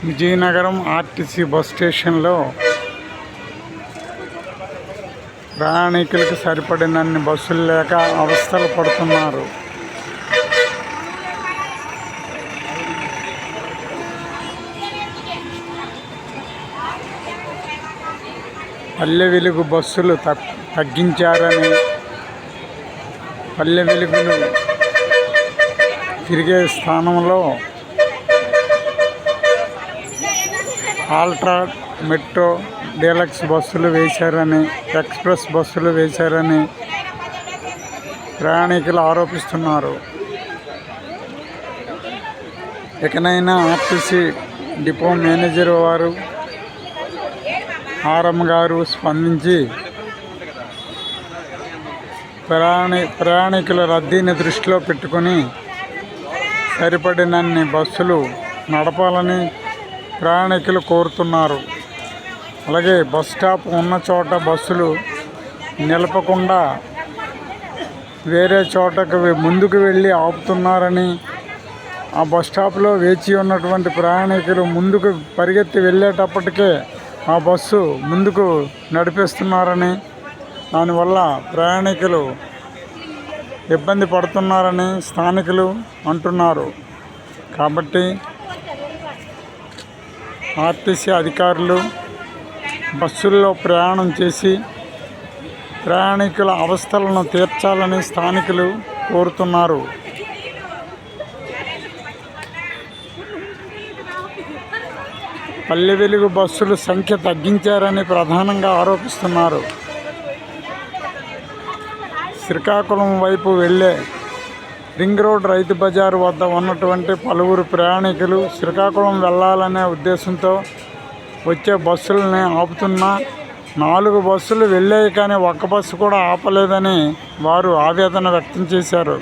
Vizianagaram RTC bus స్టేషన్లో ప్రయాణికులకు సరిపడినన్ని బస్సులు లేక అవస్థలు పడుతున్నారు. పల్లె వెలుగు బస్సులు తగ్గించారని, పల్లె వెలుగులు తిరిగే స్థానంలో ఆల్ట్రా, మెట్రో, డీలక్స్ బస్సులు వేశారని, ఎక్స్ప్రెస్ బస్సులు వేశారని ప్రయాణికులు ఆరోపిస్తున్నారు. ఇకనైనా ఆర్టీసీ డిపో మేనేజర్ వారు, ఆర్ఎం గారు స్పందించి ప్రయాణికుల రద్దీని దృష్టిలో పెట్టుకొని సరిపడినన్ని బస్సులు నడపాలని ప్రయాణికులు కోరుతున్నారు. అలాగే బస్ స్టాప్ ఉన్న చోట బస్సులు నిలపకుండా వేరే చోటకు ముందుకు వెళ్ళి ఆపుతున్నారని, ఆ బస్ స్టాప్లో వేచి ఉన్నటువంటి ప్రయాణికులు ముందుకు పరిగెత్తి వెళ్ళేటప్పటికే ఆ బస్సు ముందుకు నడిపిస్తున్నారని, దానివల్ల ప్రయాణికులు ఇబ్బంది పడుతున్నారని స్థానికులు అంటున్నారు. కాబట్టి ఆర్టీసీ అధికారులు బస్సుల్లో ప్రయాణం చేసి ప్రయాణికుల అవస్థలను తీర్చాలని స్థానికులు కోరుతున్నారు. పల్లె వెలుగు బస్సుల సంఖ్య తగ్గించారని ప్రధానంగా ఆరోపిస్తున్నారు. శ్రీకాకుళం వైపు వెళ్ళే రింగ్ రోడ్ రైతు బజారు వద్ద ఉన్నటువంటి పలువురు ప్రయాణికులు శ్రీకాకుళం వెళ్ళాలనే ఉద్దేశంతో వచ్చే బస్సులని ఆపుతున్నా 4 బస్సులు వెళ్ళాయి, కానీ ఒక్క బస్సు కూడా ఆపలేదని వారు ఆవేదన వ్యక్తం చేశారు.